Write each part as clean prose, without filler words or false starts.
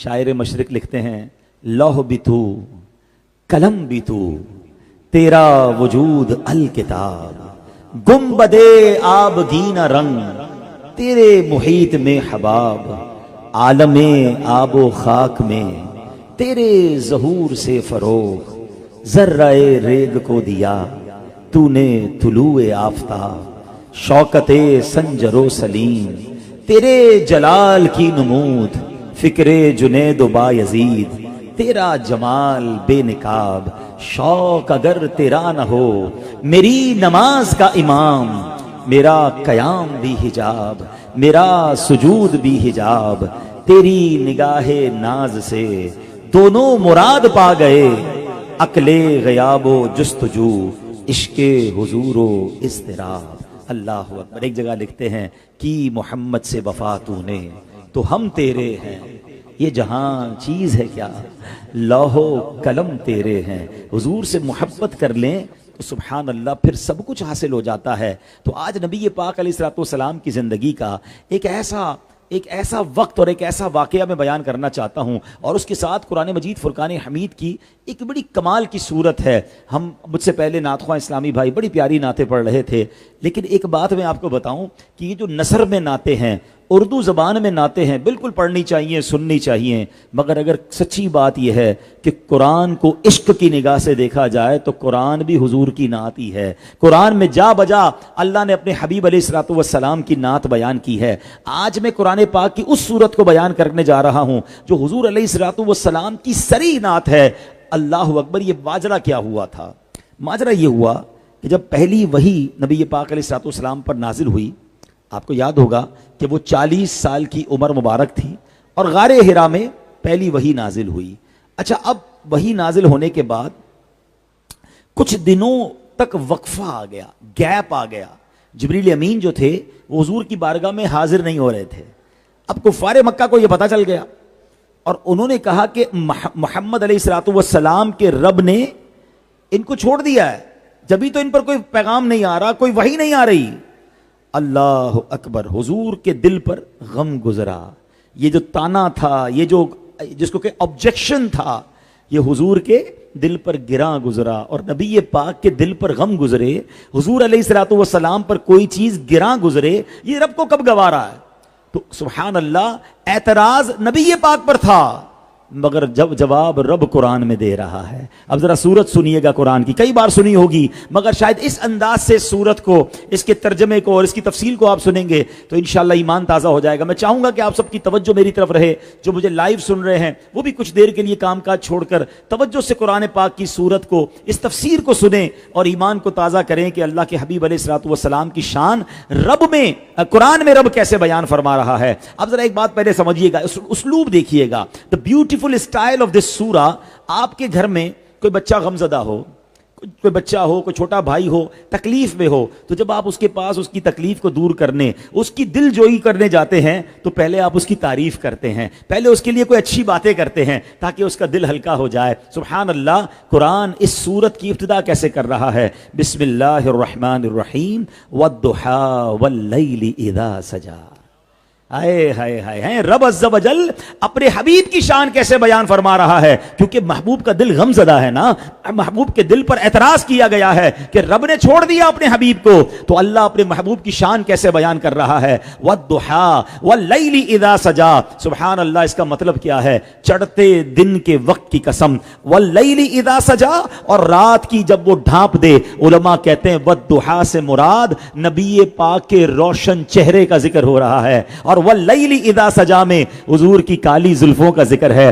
شاعر مشرق لکھتے ہیں لوح بھی تو قلم بھی تو تیرا وجود الکتاب گنبدے آبگینہ رنگ تیرے محیط میں حباب عالم آب و خاک میں تیرے ظہور سے فروغ ذرہ ریگ کو دیا تو نے طلوع آفتاب شوکت سنجر و سلیم تیرے جلال کی نمود فکر جنید و بایزید تیرا جمال بے نقاب شوق اگر تیرا نہ ہو میری نماز کا امام میرا قیام بھی حجاب میرا سجود بھی حجاب تیری نگاہ ناز سے دونوں مراد پا گئے عقل غیاب و جستجو عشق حضور و اضطراب۔ اللہ اکبر۔ ایک جگہ لکھتے ہیں کہ محمد سے وفا تو نے تو ہم تیرے ہیں، یہ جہاں چیز ہے کیا لوح و قلم تیرے ہیں۔ حضور سے محبت کر لیں تو سبحان اللہ پھر سب کچھ حاصل ہو جاتا ہے۔ تو آج نبی پاک علیہ الصلوۃ والسلام کی زندگی کا ایک ایسا وقت اور ایک ایسا واقعہ میں بیان کرنا چاہتا ہوں، اور اس کے ساتھ قرآن مجید فرقان حمید کی ایک بڑی کمال کی صورت ہے۔ مجھ سے پہلے نعت خواں اسلامی بھائی بڑی پیاری نعتیں پڑھ رہے تھے، لیکن ایک بات میں آپ کو بتاؤں کہ یہ جو نثر میں نعتیں ہیں، اردو زبان میں نعتیں ہیں، بالکل پڑھنی چاہیے، سننی چاہیے، مگر اگر سچی بات یہ ہے کہ قرآن کو عشق کی نگاہ سے دیکھا جائے تو قرآن بھی حضور کی نعت ہی ہے۔ قرآن میں جا بجا اللہ نے اپنے حبیب علیہ الصلوۃ والسلام کی نعت بیان کی ہے۔ آج میں قرآن پاک کی اس صورت کو بیان کرنے جا رہا ہوں جو حضور علیہ الصلوۃ والسلام کی صریح نعت ہے۔ اللہ اکبر۔ یہ ماجرا کیا ہوا تھا؟ ماجرا یہ ہوا کہ جب پہلی وحی نبی پاک علیہ الصلوۃ والسلام پر نازل ہوئی، آپ کو یاد ہوگا کہ وہ 40 سال کی عمر مبارک تھی اور غار حرا میں پہلی وحی نازل ہوئی۔ اچھا، اب وحی نازل ہونے کے بعد کچھ دنوں تک وقفہ آ گیا، گیپ آ گیا۔ جبریل امین جو تھے وہ حضور کی بارگاہ میں حاضر نہیں ہو رہے تھے۔ اب کفار مکہ کو یہ پتہ چل گیا اور انہوں نے کہا کہ محمد علیہ الصلوۃ والسلام کے رب نے ان کو چھوڑ دیا ہے، جبھی تو ان پر کوئی پیغام نہیں آ رہا، کوئی وحی نہیں آ رہی۔ اللہ اکبر۔ حضور کے دل پر غم گزرا، یہ جو تانا تھا، یہ جو جس کو کہ آبجیکشن تھا، یہ حضور کے دل پر گراں گزرا، اور نبی پاک کے دل پر غم گزرے، حضور علیہ الصلوۃ والسلام پر کوئی چیز گراں گزرے، یہ رب کو کب گوارا ہے؟ تو سبحان اللہ، اعتراض نبی پاک پر تھا مگر جب جواب رب قرآن میں دے رہا ہے۔ اب ذرا سورت سنیے گا قرآن کی، کئی بار سنی ہوگی مگر شاید اس انداز سے سورت کو، اس کے ترجمے کو اور اس کی تفصیل کو آپ سنیں گے تو انشاءاللہ ایمان تازہ ہو جائے گا۔ میں چاہوں گا کہ آپ سب کی توجہ میری طرف رہے، جو مجھے لائیو سن رہے ہیں وہ بھی کچھ دیر کے لیے کام کاج چھوڑ کر توجہ سے قرآن پاک کی سورت کو، اس تفسیر کو سنیں اور ایمان کو تازہ کریں کہ اللہ کے حبیب علیہ الصلوۃ والسلام کی شان رب میں، قرآن میں رب کیسے بیان فرما رہا ہے۔ اب ذرا ایک بات پہلے سمجھیے گا، اسلوب دیکھیے گا، the beautiful style of this سورہ۔ آپ کے گھر میں کوئی بچہ غمزدہ ہو، کوئی بچہ ہو، کوئی چھوٹا بھائی ہو، تکلیف میں ہو، تو جب آپ اس کے پاس اس کی تکلیف کو دور کرنے، اس کی دل جوئی کرنے جاتے ہیں تو پہلے آپ اس کی تعریف کرتے ہیں، پہلے اس کے لیے کوئی اچھی باتیں کرتے ہیں تاکہ اس کا دل ہلکا ہو جائے۔ سبحان اللہ۔ قرآن اس سورت کی ابتدا کیسے کر رہا ہے؟ بسم اللہ الرحمن الرحیم والضحیٰ واللیل اذا سجا۔ ہائے ہائے ہائے، رب عز و جل اپنے حبیب کی شان کیسے بیان فرما رہا ہے؟ کیونکہ محبوب کا دل غم زدہ ہے نا، محبوب کے دل پر اعتراض کیا گیا ہے کہ رب نے چھوڑ دیا اپنے حبیب کو، تو اللہ اپنے محبوب کی شان کیسے بیان کر رہا ہے؟ والضحیٰ واللیل اذا سجا۔ سبحان اللہ، اس کا مطلب کیا ہے؟ چڑھتے دن کے وقت کی قسم، واللیل اذا سجا، اور رات کی جب وہ ڈھانپ دے۔ علماء کہتے ہیں والضحیٰ سے مراد نبی پاک کے روشن چہرے کا ذکر ہو رہا ہے، اور واللیل اذا سجا میں حضور کی کالی زلفوں کا ذکر ہے۔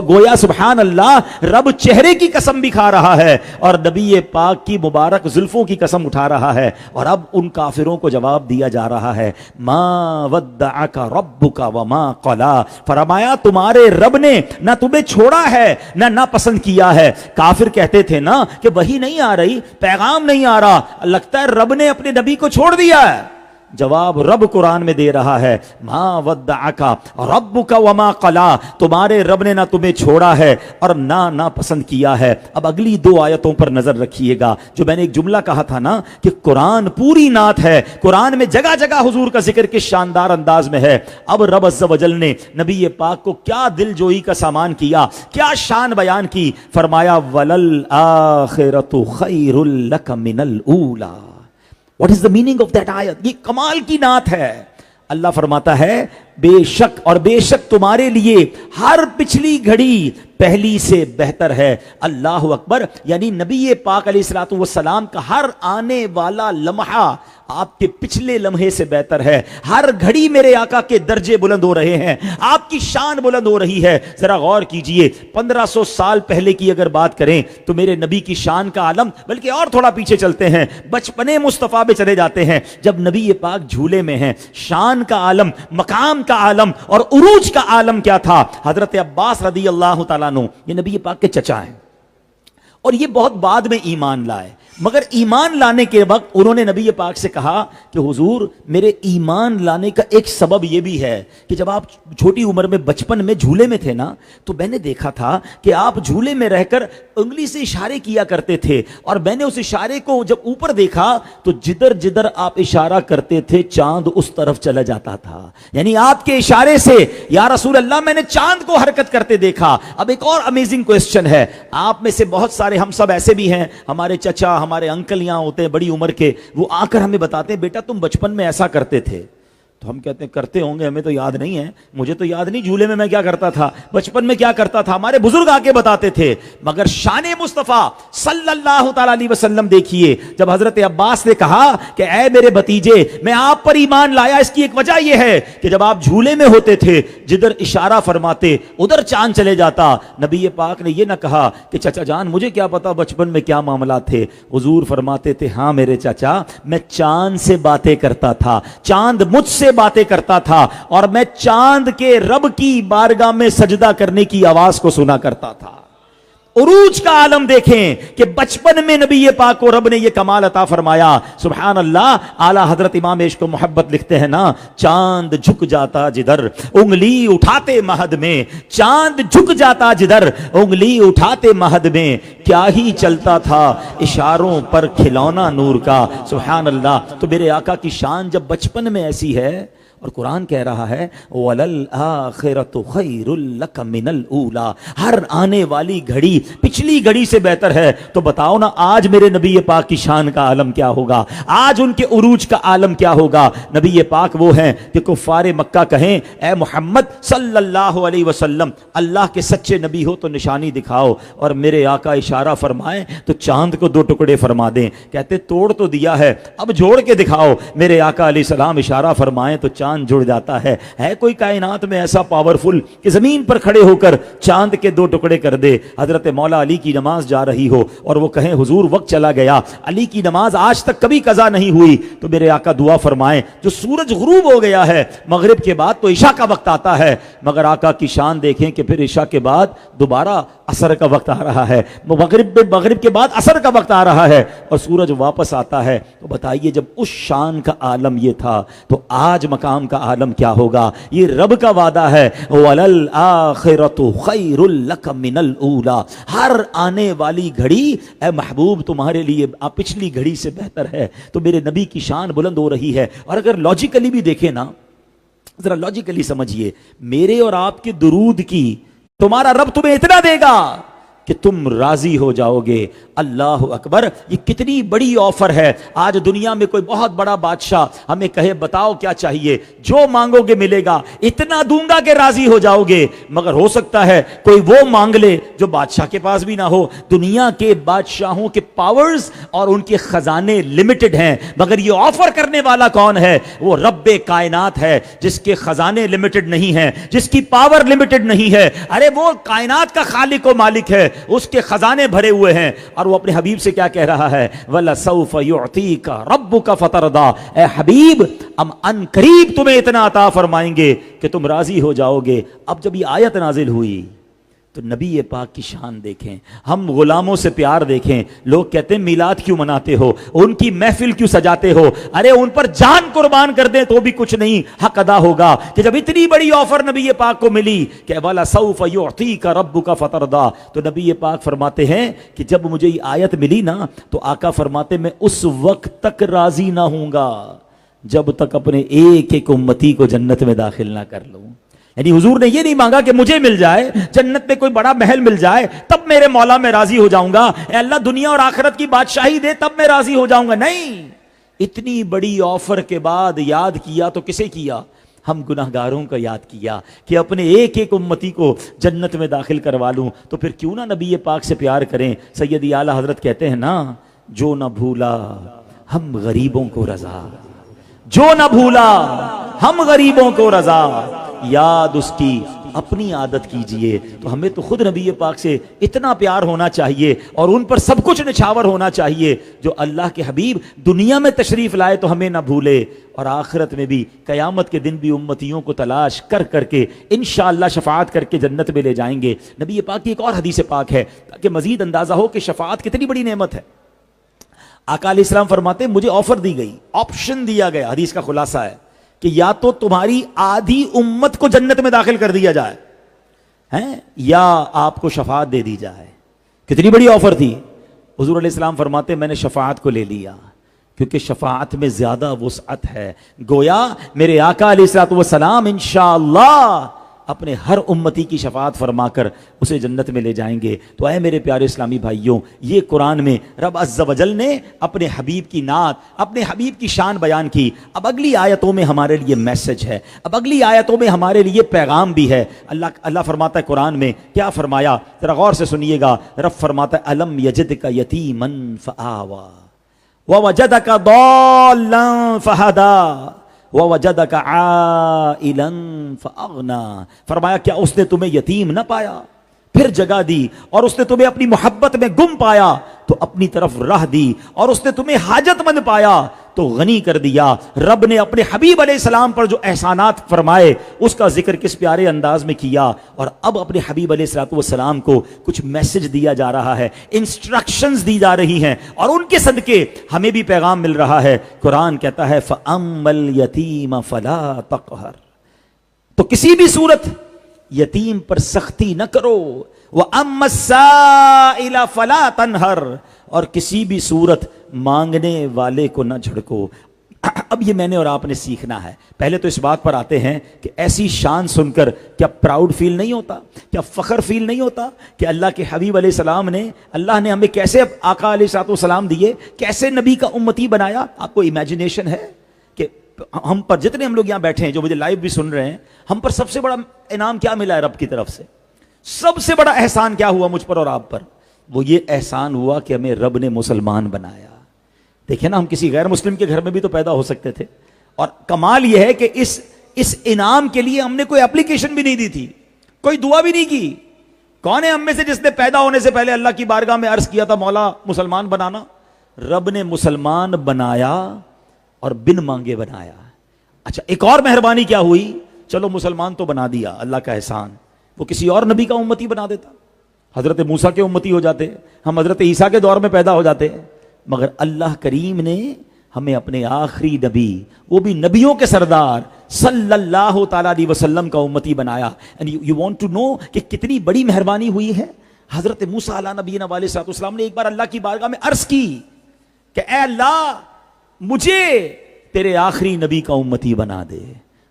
گویا سبحان اللہ، رب چہرے کی قسم بھی کھا رہا ہے اور نبی پاک کی مبارک زلفوں کی قسم اٹھا رہا ہے، اور اب ان کافروں کو جواب دیا جا رہا ہے، ما ودعک ربک وما قلا۔ فرمایا تمہارے رب نے نہ تمہیں چھوڑا ہے نہ ناپسند کیا ہے۔ کافر کہتے تھے نا کہ وحی نہیں آ رہی، پیغام نہیں آ رہا، لگتا ہے رب نے اپنے نبی کو چھوڑ دیا ہے۔ جواب رب قرآن میں دے رہا ہے، ما ودعک ربک وما قلا، تمہارے رب نے نہ تمہیں چھوڑا ہے اور نہ پسند کیا ہے۔ اب اگلی دو آیتوں پر نظر رکھیے گا، جو میں نے ایک جملہ کہا تھا نا کہ قرآن پوری نعت ہے، قرآن میں جگہ جگہ حضور کا ذکر کس شاندار انداز میں ہے۔ اب رب عز و جل نے نبی پاک کو کیا دل جوئی کا سامان کیا، کیا شان بیان کی، فرمایا وَلَلْآخِرَةُ خَيْرٌ لَكَ مِنَ الْأُولَى۔ What is the meaning of that ayat؟ یہ کمال کی نعت ہے۔ اللہ فرماتا ہے بے شک اور بے شک تمہارے لیے ہر پچھلی گھڑی پہلی سے بہتر ہے۔ اللہ اکبر، یعنی نبی پاک علیہ الصلوۃ والسلام کا ہر آنے والا لمحہ آپ کے پچھلے لمحے سے بہتر ہے۔ ہر گھڑی میرے آقا کے درجے بلند ہو رہے ہیں، آپ کی شان بلند ہو رہی ہے۔ ذرا غور کیجئے، 1500 سال پہلے کی اگر بات کریں تو میرے نبی کی شان کا عالم، بلکہ اور تھوڑا پیچھے چلتے ہیں، بچپنے مصطفیٰ میں چلے جاتے ہیں، جب نبی پاک جھولے میں ہیں، شان کا عالم، مقام کا عالم اور عروج کا عالم کیا تھا؟ حضرت عباس رضی اللہ تعالیٰ عنہ، یہ نبی پاک کے چچا ہیں اور یہ بہت بعد میں ایمان لائے، مگر ایمان لانے کے وقت انہوں نے نبی پاک سے کہا کہ حضور میرے ایمان لانے کا ایک سبب یہ بھی ہے کہ جب آپ چھوٹی عمر میں بچپن میں جھولے میں تھے نا تو میں نے دیکھا تھا کہ آپ جھولے میں رہ کر انگلی سے اشارے کیا کرتے تھے، اور میں نے اس اشارے کو جب اوپر دیکھا تو جدھر جدھر آپ اشارہ کرتے تھے چاند اس طرف چلا جاتا تھا، یعنی آپ کے اشارے سے یا رسول اللہ میں نے چاند کو حرکت کرتے دیکھا۔ اب ایک اور امیزنگ کوسچن ہے، آپ میں سے بہت سارے، ہم سب ایسے بھی ہیں، ہمارے چچا ہمارے انکل یہاں ہوتے ہیں بڑی عمر کے، وہ آ کر ہمیں بتاتے ہیں بیٹا تم بچپن میں ایسا کرتے تھے، تو ہم کہتے ہیں کرتے ہوں گے، ہمیں تو یاد نہیں ہے، مجھے تو یاد نہیں جھولے میں کیا کرتا تھا، بچپن میں کیا کرتا تھا، ہمارے بزرگ آ کے بتاتے تھے۔ مگر شان مصطفیٰ صلی اللہ تعالی علیہ وسلم دیکھیے، جب حضرت عباس نے کہا کہ اے میرے بھتیجے میں آپ پر ایمان لایا، اس کی ایک وجہ یہ ہے کہ جب آپ جھولے میں ہوتے تھے جدھر اشارہ فرماتے ادھر چاند چلے جاتا۔ نبی پاک نے یہ نہ کہا کہ چچا جان مجھے کیا پتا بچپن میں کیا معاملات تھے، حضور فرماتے تھے ہاں میرے چچا میں چاند سے باتیں کرتا تھا، چاند مجھ سے باتیں کرتا تھا، اور میں چاند کے رب کی بارگاہ میں سجدہ کرنے کی آواز کو سنا کرتا تھا۔ عروج کا عالم دیکھیں کہ بچپن میں نبی پاک کو رب نے یہ کمال عطا فرمایا۔ سبحان اللہ، اعلیٰ حضرت امام عشق و محبت لکھتے ہیں نا، چاند جھک جاتا جدھر انگلی اٹھاتے مہد میں، چاند جھک جاتا جدھر انگلی اٹھاتے مہد میں، کیا ہی چلتا تھا اشاروں پر کھلونا نور کا۔ سبحان اللہ، تو میرے آقا کی شان جب بچپن میں ایسی ہے، اور قرآن کہہ رہا ہے وَلَلْآخِرَةُ خَيْرٌ لَكَ مِنَ الْأُولَى، ہر آنے والی گھڑی پچھلی گھڑی سے بہتر ہے۔ تو بتاؤ نا آج میرے نبی پاک کی شان کا عالم کیا ہوگا، آج ان کے عروج کا عالم کیا ہوگا۔ نبی پاک وہ ہیں کہ کفار مکہ کہیں اے محمد صلی اللہ علیہ وسلم اللہ کے سچے نبی ہو تو نشانی دکھاؤ، اور میرے آقا اشارہ فرمائیں تو چاند کو دو ٹکڑے فرما دیں، کہتے توڑ تو دیا ہے اب جوڑ کے دکھاؤ۔ میرے آقا علیہ السلام اشارہ فرمائیں تو چاند جڑ جاتا ہے۔ ہے کوئی کائنات میں ایسا پاورفل کہ زمین پر کھڑے ہو کر چاند کے دو ٹکڑے کر دے؟ حضرت مولا علی کی نماز جا رہی ہو اور وہ کہیں حضور وقت چلا گیا، علی کی نماز آج تک کبھی قضا نہیں ہوئی، تو میرے آقا دعا فرمائیں جو سورج غروب ہو گیا ہے مغرب کے بعد تو عشاء کا وقت آتا ہے، مگر آقا کی شان دیکھیں کہ پھر عشاء کے بعد دوبارہ عصر کا وقت آ رہا ہے، مغرب کے بعد عصر کا وقت آ رہا ہے اور سورج واپس آتا ہے۔ تو بتائیے جب اس شان کا عالم یہ تھا تو آج مقام کا عالم کیا ہوگا؟ یہ رب کا وعدہ ہے وَلَلْآخِرَةُ خَيْرٌ لَكَ مِنَ الْأُولَى، ہر آنے والی گھڑی اے محبوب تمہارے لیے پچھلی گھڑی سے بہتر ہے۔ تو میرے نبی کی شان بلند ہو رہی ہے، اور اگر لاجیکلی بھی دیکھیں نا، ذرا لاجیکلی سمجھیے، میرے اور آپ کے درود کی تمہارا رب تمہیں اتنا دے گا کہ تم راضی ہو جاؤ گے۔ اللہ اکبر، یہ کتنی بڑی آفر ہے۔ آج دنیا میں کوئی بہت بڑا بادشاہ ہمیں کہے بتاؤ کیا چاہیے، جو مانگو گے ملے گا، اتنا دوں گا کہ راضی ہو جاؤ گے، مگر ہو سکتا ہے کوئی وہ مانگ لے جو بادشاہ کے پاس بھی نہ ہو۔ دنیا کے بادشاہوں کے پاورز اور ان کے خزانے لمیٹڈ ہیں، مگر یہ آفر کرنے والا کون ہے؟ وہ رب کائنات ہے، جس کے خزانے لمیٹڈ نہیں ہیں، جس کی پاور لمیٹڈ نہیں ہے۔ ارے وہ کائنات کا خالق و مالک ہے، اس کے خزانے بھرے ہوئے ہیں، اور وہ اپنے حبیب سے کیا کہہ رہا ہے؟ وَلَسَوْفَ يُعْطِيكَ رَبُّكَ فَتَرْضَىٰ، اے حبیب ہم ان قریب تمہیں اتنا عطا فرمائیں گے کہ تم راضی ہو جاؤ گے۔ اب جب یہ آیت نازل ہوئی تو نبی پاک کی شان دیکھیں، ہم غلاموں سے پیار دیکھیں. لوگ کہتے ہیں میلاد کیوں مناتے ہو، ان کی محفل کیوں سجاتے ہو؟ ارے ان پر جان قربان کر دیں تو بھی کچھ نہیں حق ادا ہوگا. کہ جب اتنی بڑی آفر نبی پاک کو ملی کہ وَلَسَوْفَ يُعْطِيكَ رَبُّكَ فَتَرْضَىٰ، تو نبی پاک فرماتے ہیں کہ جب مجھے یہ آیت ملی نا تو آقا فرماتے میں اس وقت تک راضی نہ ہوں گا جب تک اپنے ایک ایک امتی کو جنت میں داخل نہ کر لوں. یعنی حضور نے یہ نہیں مانگا کہ مجھے مل جائے جنت میں کوئی بڑا محل مل جائے تب میرے مولا میں راضی ہو جاؤں گا، اے اللہ دنیا اور آخرت کی بادشاہی دے تب میں راضی ہو جاؤں گا. نہیں، اتنی بڑی آفر کے بعد یاد کیا تو کسے کیا؟ ہم گناہگاروں کا یاد کیا کہ اپنے ایک ایک امتی کو جنت میں داخل کروا لوں. تو پھر کیوں نہ نبی پاک سے پیار کریں. سیدی اعلیٰ حضرت کہتے ہیں نا، جو نہ بھولا ہم غریبوں کو رضا، جو نہ بھولا ہم غریبوں کو رضا، یاد اس کی اپنی عادت کیجئے. تو ہمیں تو خود نبی پاک سے اتنا پیار ہونا چاہیے اور ان پر سب کچھ نچھاور ہونا چاہیے. جو اللہ کے حبیب دنیا میں تشریف لائے تو ہمیں نہ بھولے، اور آخرت میں بھی قیامت کے دن بھی امتیوں کو تلاش کر کر کے انشاءاللہ شفاعت کر کے جنت میں لے جائیں گے. نبی پاک کی ایک اور حدیث پاک ہے تاکہ مزید اندازہ ہو کہ شفاعت کتنی بڑی نعمت ہے. آقا علیہ السلام فرماتے ہیں مجھے آفر دی گئی، آپشن دیا گیا، حدیث کا خلاصہ ہے کہ یا تو تمہاری آدھی امت کو جنت میں داخل کر دیا جائے ہیں یا آپ کو شفاعت دے دی جائے. کتنی بڑی آفر تھی. حضور علیہ السلام فرماتے ہیں میں نے شفاعت کو لے لیا کیونکہ شفاعت میں زیادہ وسعت ہے. گویا میرے آقا علیہ السلام انشاءاللہ اپنے ہر امتی کی شفاعت فرما کر اسے جنت میں لے جائیں گے. تو اے میرے پیارے اسلامی بھائیوں، یہ قرآن میں رب عز و جل نے اپنے حبیب کی نعت، اپنے حبیب کی شان بیان کی. اب اگلی آیتوں میں ہمارے لیے میسج ہے، اب اگلی آیتوں میں ہمارے لیے پیغام بھی ہے. اللہ فرماتا ہے قرآن میں، کیا فرمایا ذرا غور سے سنیے گا. رب فرماتا ہے الم یجدک یتیما فآوی ووجدک ضالا فہدی وَوَجَدَكَ عَائِلًا فَأَغْنَىٰ. فرمایا کیا اس نے تمہیں یتیم نہ پایا پھر جگہ دی، اور اس نے تمہیں اپنی محبت میں گم پایا تو اپنی طرف راہ دی، اور اس نے تمہیں حاجت مند پایا تو غنی کر دیا. رب نے اپنے حبیب علیہ السلام پر جو احسانات فرمائے اس کا ذکر کس پیارے انداز میں کیا. اور اب اپنے حبیب علیہ السلام کو کچھ میسج دیا جا رہا ہے، انسٹرکشنز دی جا رہی ہیں، اور ان کے صدقے ہمیں بھی پیغام مل رہا ہے. قرآن کہتا ہے فَأَمَّا الْيَتِيمَ فَلَا تَقْهَرْ، تو کسی بھی صورت یتیم پر سختی نہ کرو. وَأَمَّا السَّائِلَ فَلَا تَنْهَرْ، اور کسی بھی صورت مانگنے والے کو نہ جھڑکو. اب یہ میں نے اور آپ نے سیکھنا ہے. پہلے تو اس بات پر آتے ہیں کہ ایسی شان سن کر کیا پراؤڈ فیل نہیں ہوتا، کیا فخر فیل نہیں ہوتا کہ اللہ کے حبیب علیہ السلام نے، اللہ نے ہمیں کیسے آقا علیہ السلام دیے، کیسے نبی کا امتی بنایا. آپ کو امیجنیشن ہے کہ ہم پر جتنے ہم لوگ یہاں بیٹھے ہیں جو مجھے لائیو بھی سن رہے ہیں، ہم پر سب سے بڑا انعام کیا ملا ہے رب کی طرف سے؟ سب سے بڑا احسان کیا ہوا مجھ پر اور آپ پر؟ وہ یہ احسان ہوا کہ ہمیں رب نے مسلمان بنایا. دیکھیں نا، ہم کسی غیر مسلم کے گھر میں بھی تو پیدا ہو سکتے تھے، اور کمال یہ ہے کہ اس انعام کے لیے ہم نے کوئی اپلیکیشن بھی نہیں دی تھی، کوئی دعا بھی نہیں کی. کون ہے ہم میں سے جس نے پیدا ہونے سے پہلے اللہ کی بارگاہ میں عرض کیا تھا مولا مسلمان بنانا؟ رب نے مسلمان بنایا اور بن مانگے بنایا. اچھا ایک اور مہربانی کیا ہوئی، چلو مسلمان تو بنا دیا، اللہ کا احسان، وہ کسی اور نبی کا امتی بنا دیتا، حضرت موسیٰ کے امتی ہو جاتے، ہم حضرت عیسیٰ کے دور میں پیدا ہو جاتے. مگر اللہ کریم نے ہمیں اپنے آخری نبی، وہ بھی نبیوں کے سردار صلی اللہ تعالیٰ علیہ وسلم کا امتی بنایا. And you want to know کہ کتنی بڑی مہربانی ہوئی ہے. حضرت موسیٰ علیہ نبینا علیہ السلام نے ایک بار اللہ کی بارگاہ میں عرض کی کہ اے اللہ مجھے تیرے آخری نبی کا امتی بنا دے.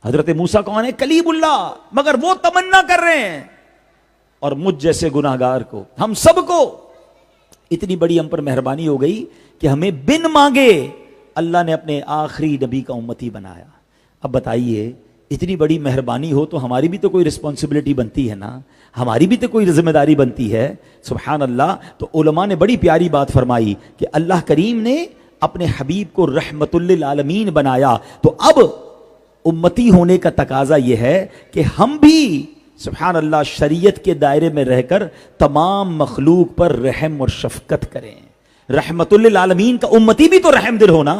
حضرت موسیٰ کون ہے؟ کلیم اللہ، مگر وہ تمنا کر رہے ہیں، اور مجھ جیسے گناہگار کو، ہم سب کو اتنی بڑی ہم پر مہربانی ہو گئی کہ ہمیں بن مانگے اللہ نے اپنے آخری نبی کا امتی بنایا. اب بتائیے اتنی بڑی مہربانی ہو تو ہماری بھی تو کوئی رسپانسبلٹی بنتی ہے نا، ہماری بھی تو کوئی ذمہ داری بنتی ہے. سبحان اللہ. تو علماء نے بڑی پیاری بات فرمائی کہ اللہ کریم نے اپنے حبیب کو رحمت للعالمین بنایا، تو اب امتی ہونے کا تقاضا یہ ہے کہ ہم بھی سبحان اللہ شریعت کے دائرے میں رہ کر تمام مخلوق پر رحم اور شفقت کریں. رحمت للعالمین کا امتی بھی تو رحم دل ہونا.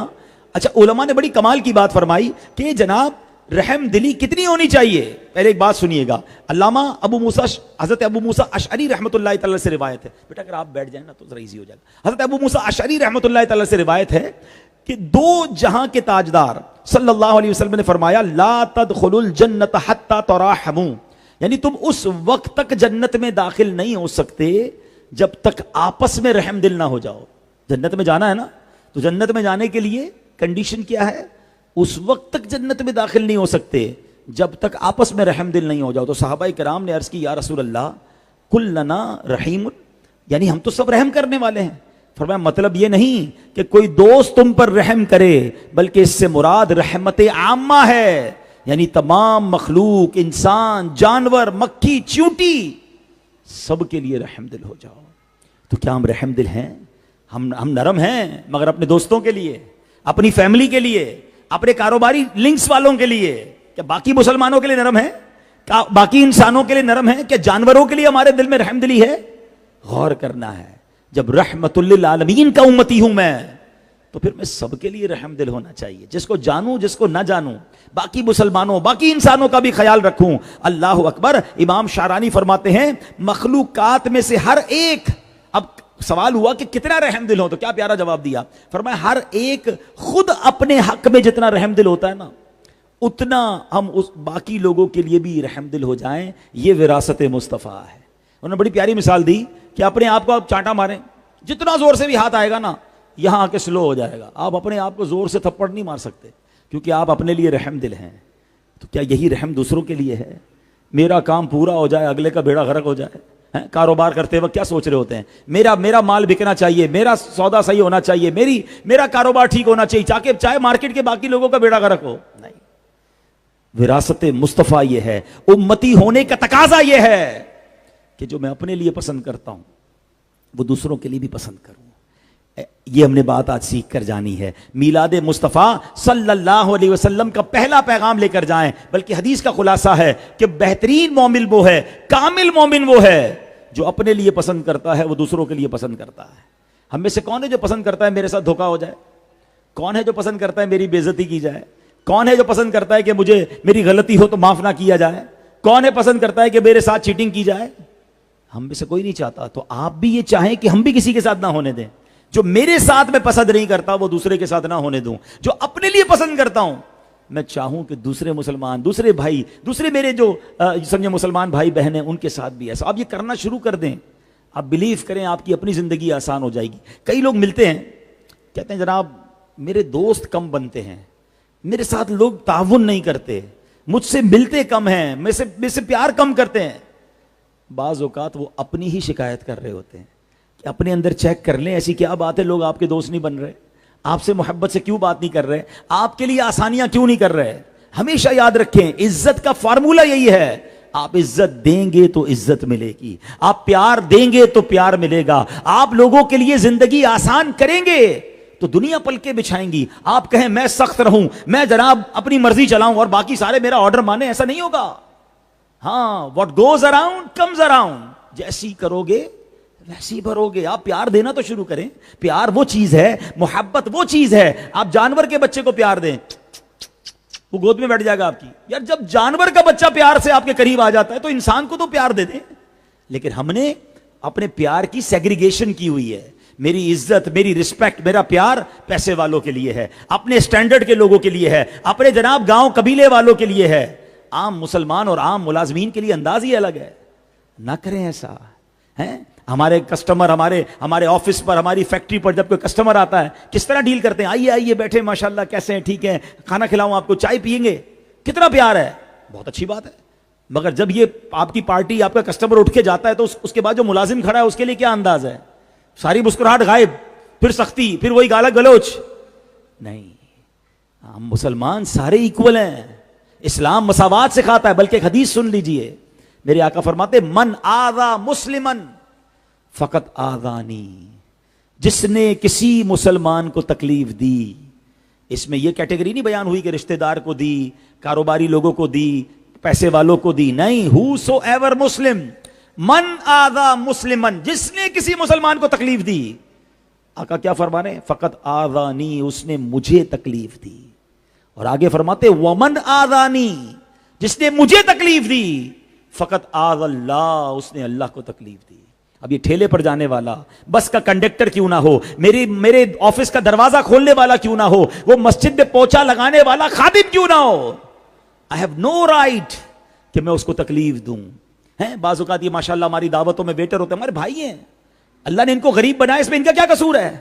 اچھا علماء نے بڑی کمال کی بات فرمائی کہ جناب رحم دلی کتنی ہونی چاہیے. پہلے ایک بات سنیے گا, علامہ حضرت ابو موسیٰ اشعری رحمۃ اللہ تعالی سے روایت ہے. بیٹا اگر آپ بیٹھ جائیں نا تو ذرا ایزی ہو جائے گا. حضرت ابو موسیٰ اشعری رحمۃ اللہ تعالی سے روایت ہے کہ دو جہاں کے تاجدار صلی اللہ علیہ وسلم نے فرمایا لا تدخلوا الجنت حتی تراحموا, یعنی تم اس وقت تک جنت میں داخل نہیں ہو سکتے جب تک آپس میں رحم دل نہ ہو جاؤ. جنت میں جانا ہے نا, تو جنت میں جانے کے لیے کنڈیشن کیا ہے؟ اس وقت تک جنت میں داخل نہیں ہو سکتے جب تک آپس میں رحم دل نہیں ہو جاؤ. تو صحابہ کرام نے عرض کی یا رسول اللہ کلنا رحیم, یعنی ہم تو سب رحم کرنے والے ہیں. فرمایا مطلب یہ نہیں کہ کوئی دوست تم پر رحم کرے, بلکہ اس سے مراد رحمت عامہ ہے, یعنی تمام مخلوق, انسان, جانور, مکھی, چیونٹی, سب کے لیے رحم دل ہو جاؤ. تو کیا ہم رحم دل ہیں؟ ہم نرم ہیں, مگر اپنے دوستوں کے لیے, اپنی فیملی کے لیے, اپنے کاروباری لنکس والوں کے لیے. کیا باقی مسلمانوں کے لیے نرم ہے؟ باقی انسانوں کے لیے نرم ہے؟ کیا جانوروں کے لیے ہمارے دل میں رحم دلی ہے؟ غور کرنا ہے. جب رحمت للعالمین کا امتی ہوں میں, تو پھر میں سب کے لیے رحم دل ہونا چاہیے, جس کو جانوں جس کو نہ جانوں, باقی مسلمانوں باقی انسانوں کا بھی خیال رکھوں. اللہ اکبر. امام شارانی فرماتے ہیں مخلوقات میں سے ہر ایک, اب سوال ہوا کہ کتنا رحم دل ہو, تو کیا پیارا جواب دیا. فرمایا ہر ایک خود اپنے حق میں جتنا رحم دل ہوتا ہے نا, اتنا ہم اس باقی لوگوں کے لیے بھی رحم دل ہو جائیں. یہ وراثت مصطفیٰ ہے. انہوں نے بڑی پیاری مثال دی کہ اپنے آپ کو آپ چانٹا ماریں, جتنا زور سے بھی ہاتھ آئے گا نا یہاں آ کے سلو ہو جائے گا. آپ اپنے آپ کو زور سے تھپڑ نہیں مار سکتے, کیونکہ آپ اپنے لیے رحم دل ہیں. تو کیا یہی رحم دوسروں کے لیے ہے؟ میرا کام پورا ہو جائے, اگلے کا بیڑا غرق ہو جائے. کاروبار کرتے وقت کیا سوچ رہے ہوتے ہیں؟ میرا مال بکنا چاہیے, میرا سودا صحیح ہونا چاہیے, میرا کاروبار ٹھیک ہونا چاہیے, چاہے مارکیٹ کے باقی لوگوں کا بیڑا غرق ہو. نہیں, وراثت مصطفیٰ یہ ہے, امتی ہونے کا تقاضا یہ ہے کہ جو میں اپنے لیے پسند کرتا ہوں وہ دوسروں کے لیے بھی پسند کروں. یہ ہم نے بات آج سیکھ کر جانی ہے. میلاد مصطفیٰ صلی اللہ علیہ وسلم کا پہلا پیغام لے کر جائیں. بلکہ حدیث کا خلاصہ ہے کہ بہترین مومن وہ ہے, کامل مومن وہ ہے جو اپنے لیے پسند کرتا ہے وہ دوسروں کے لیے پسند کرتا ہے. ہم میں سے کون ہے جو پسند کرتا ہے میرے ساتھ دھوکا ہو جائے؟ کون ہے جو پسند کرتا ہے میری بے عزتی کی جائے؟ کون ہے جو پسند کرتا ہے کہ مجھے میری غلطی ہو تو معاف نہ کیا جائے؟ کون ہے پسند کرتا ہے کہ میرے ساتھ چیٹنگ کی جائے؟ ہم میں سے کوئی نہیں چاہتا. تو آپ بھی یہ چاہیں کہ ہم بھی کسی کے ساتھ نہ ہونے دیں. جو میرے ساتھ میں پسند نہیں کرتا وہ دوسرے کے ساتھ نہ ہونے دوں. جو اپنے لیے پسند کرتا ہوں میں چاہوں کہ دوسرے مسلمان, دوسرے بھائی, دوسرے میرے جو سمجھے مسلمان بھائی بہن ہیں ان کے ساتھ بھی ایسا. آپ یہ کرنا شروع کر دیں, آپ بلیو کریں, آپ کی اپنی زندگی آسان ہو جائے گی. کئی لوگ ملتے ہیں کہتے ہیں جناب میرے دوست کم بنتے ہیں, میرے ساتھ لوگ تعاون نہیں کرتے, مجھ سے ملتے کم ہیں, میں سے پیار کم کرتے ہیں. بعض اوقات وہ اپنی ہی شکایت کر رہے ہوتے ہیں کہ اپنے اندر چیک کر لیں ایسی کیا بات ہے لوگ آپ کے دوست نہیں بن رہے, آپ سے محبت سے کیوں بات نہیں کر رہے, آپ کے لیے آسانیاں کیوں نہیں کر رہے. ہمیشہ یاد رکھیں عزت کا فارمولہ یہی ہے, آپ عزت دیں گے تو عزت ملے گی, آپ پیار دیں گے تو پیار ملے گا, آپ لوگوں کے لیے زندگی آسان کریں گے تو دنیا پلکے بچھائیں گی. آپ کہیں میں سخت رہوں, میں جناب اپنی مرضی چلاؤں اور باقی سارے میرا آرڈر مانیں, ایسا نہیں ہوگا. ہاں, what goes around comes around. جیسی کرو گے ویسی بھرو گے. آپ پیار دینا تو شروع کریں. پیار وہ چیز ہے, محبت وہ چیز ہے. آپ جانور کے بچے کو پیار دیں, وہ گود میں بیٹھ جائے گا آپ کی. یار جب جانور کا بچہ پیار سے آپ کے قریب آ جاتا ہے تو انسان کو تو پیار دے دیں. لیکن ہم نے اپنے پیار کی سیگریگیشن کی ہوئی ہے. میری عزت, میری رسپیکٹ, میرا پیار پیسے والوں کے لیے ہے, اپنے سٹینڈرڈ کے لوگوں کے لیے ہے, اپنے جناب گاؤں قبیلے والوں کے لیے ہے. عام مسلمان اور عام ملازمین کے لیے انداز ہی الگ ہے. نہ کریں ایسا. ہمارے کسٹمر, ہمارے آفس پر, ہماری فیکٹری پر جب کوئی کسٹمر آتا ہے کس طرح ڈیل کرتے ہیں؟ آئیے بیٹھے, ماشاءاللہ کیسے ہیں, ٹھیک ہے, کھانا کھلاؤں آپ کو, چائے پیئیں گے, کتنا پیار ہے, بہت اچھی بات ہے. مگر جب یہ آپ کی پارٹی, آپ کا کسٹمر اٹھ کے جاتا ہے تو اس کے بعد جو ملازم کھڑا ہے اس کے لیے کیا انداز ہے؟ ساری مسکراہٹ غائب, پھر سختی, پھر وہی گالا گلوچ. نہیں, ہم مسلمان سارے ایکول ہیں. اسلام مساوات سکھاتا ہے. بلکہ ایک حدیث سن لیجئے, میرے آقا فرماتے من آذا مسلمن فقط آذانی, جس نے کسی مسلمان کو تکلیف دی. اس میں یہ کیٹیگری نہیں بیان ہوئی کہ رشتہ دار کو دی, کاروباری لوگوں کو دی, پیسے والوں کو دی. نہیں, ہو سو ایور مسلم, من آذا مسلمن, جس نے کسی مسلمان کو تکلیف دی. آقا کیا فرمانے؟ فقط آذانی, اس نے مجھے تکلیف دی. اور آگے فرماتے ومن آذانی، جس نے مجھے تکلیف دی، فقط آذ اللہ، اس نے اللہ کو تکلیف دی۔ اب یہ ٹھیلے پر جانے والا، بس کا کنڈکٹر کیوں نہ ہو، میرے آفس کا دروازہ کھولنے والا کیوں نہ ہو، وہ مسجد میں پوچھا لگانے والا خادم کیوں نہ ہو، I have no right کہ میں اس کو تکلیف دوں۔ بعض اوقات یہ ماشاءاللہ ہماری دعوتوں میں ویٹر ہوتے ہیں، ہمارے بھائی ہیں، اللہ نے ان کو غریب بنایا، اس میں ان کا کیا قصور ہے؟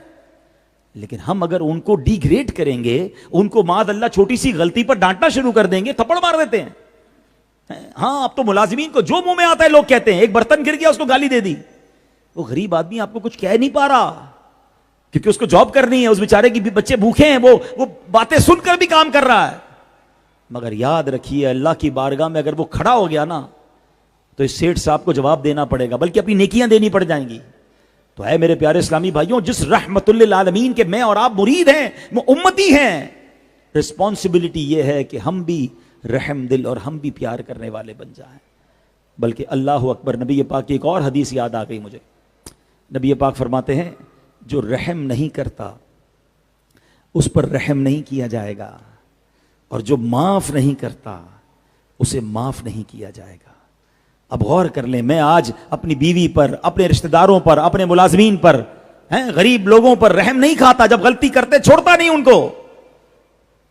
لیکن ہم اگر ان کو ڈی گریڈ کریں گے، ان کو معاذ اللہ چھوٹی سی غلطی پر ڈانٹنا شروع کر دیں گے، تھپڑ مار دیتے ہیں۔ ہاں اب تو ملازمین کو جو منہ میں آتا ہے لوگ کہتے ہیں، ایک برتن گر گیا اس کو گالی دے دی۔ وہ غریب آدمی آپ کو کچھ کہہ نہیں پا رہا کیونکہ اس کو جاب کرنی ہے، اس بیچارے کی بچے بھوکے ہیں، وہ باتیں سن کر بھی کام کر رہا ہے۔ مگر یاد رکھیے اللہ کی بارگاہ میں اگر وہ کھڑا ہو گیا نا تو اس سیٹھ صاحب کو جواب دینا پڑے گا، بلکہ اپنی نیکیاں دینی پڑ جائیں گی۔ تو اے میرے پیارے اسلامی بھائیوں، جس رحمت للعالمین کے میں اور آپ مرید ہیں، وہ امتی ہیں، رسپانسبلٹی یہ ہے کہ ہم بھی رحم دل اور ہم بھی پیار کرنے والے بن جائیں۔ بلکہ اللہ اکبر، نبی پاک کی ایک اور حدیث یاد آ گئی مجھے۔ نبی پاک فرماتے ہیں جو رحم نہیں کرتا اس پر رحم نہیں کیا جائے گا، اور جو معاف نہیں کرتا اسے معاف نہیں کیا جائے گا۔ اب غور کر لیں، میں آج اپنی بیوی پر، اپنے رشتہ داروں پر، اپنے ملازمین پر، غریب لوگوں پر رحم نہیں کھاتا، جب غلطی کرتے چھوڑتا نہیں ان کو،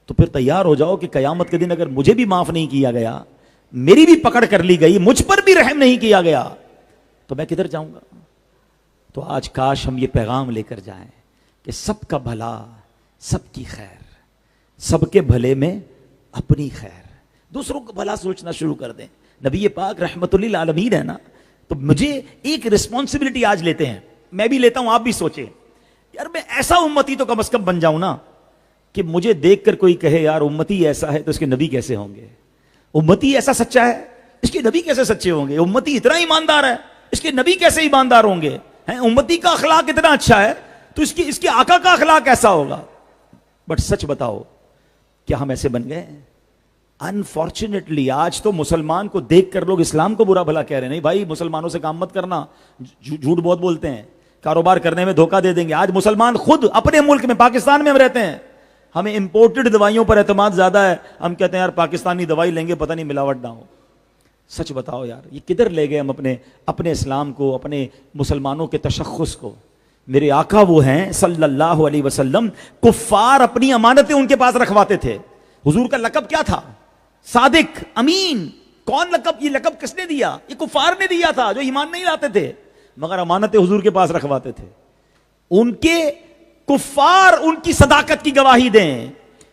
تو پھر تیار ہو جاؤ کہ قیامت کے دن اگر مجھے بھی معاف نہیں کیا گیا، میری بھی پکڑ کر لی گئی، مجھ پر بھی رحم نہیں کیا گیا، تو میں کدھر جاؤں گا؟ تو آج کاش ہم یہ پیغام لے کر جائیں کہ سب کا بھلا، سب کی خیر، سب کے بھلے میں اپنی خیر، دوسروں کو بھلا سوچنا شروع کر دیں۔ نبی پاک رحمت للعالمین ہے نا، تو مجھے ایک رسپانسبلٹی آج لیتے ہیں، میں بھی لیتا ہوں، آپ بھی سوچیں یار میں ایسا امتی تو کم از کم بن جاؤں نا کہ مجھے دیکھ کر کوئی کہے یار امتی ایسا ہے تو اس کے نبی کیسے ہوں گے، امتی ایسا سچا ہے اس کے نبی کیسے سچے ہوں گے، امتی اتنا ایماندار ہے اس کے نبی کیسے ایماندار ہوں گے، امتی کا اخلاق اتنا اچھا ہے تو اس کے آقا کا اخلاق کیسا ہوگا۔ بٹ سچ بتاؤ کیا ہم ایسے بن گئے ہیں؟ انفارچونیٹلی آج تو مسلمان کو دیکھ کر لوگ اسلام کو برا بھلا کہہ رہے ہیں، نہیں بھائی مسلمانوں سے کام مت کرنا، جھوٹ بہت بولتے ہیں، کاروبار کرنے میں دھوکہ دے دیں گے۔ آج مسلمان خود اپنے ملک میں، پاکستان میں ہم رہتے ہیں، ہمیں امپورٹڈ دوائیوں پر اعتماد زیادہ ہے، ہم کہتے ہیں یار پاکستانی دوائی لیں گے پتہ نہیں ملاوٹ نہ ہو۔ سچ بتاؤ یار یہ کدھر لے گئے ہم اپنے اسلام کو، اپنے مسلمانوں کے تشخص کو۔ میرے آقا وہ ہیں صلی اللہ علیہ وسلم، کفار اپنی امانتیں ان کے پاس رکھواتے تھے۔ حضور کا لقب کیا تھا؟ صادق، امین۔ کون لقب؟ یہ لقب کس نے دیا؟ یہ کفار نے دیا تھا جو ایمان نہیں لاتے تھے، مگر امانتیں حضور کے پاس رکھواتے تھے۔ ان کے کفار ان کی صداقت کی گواہی دیں،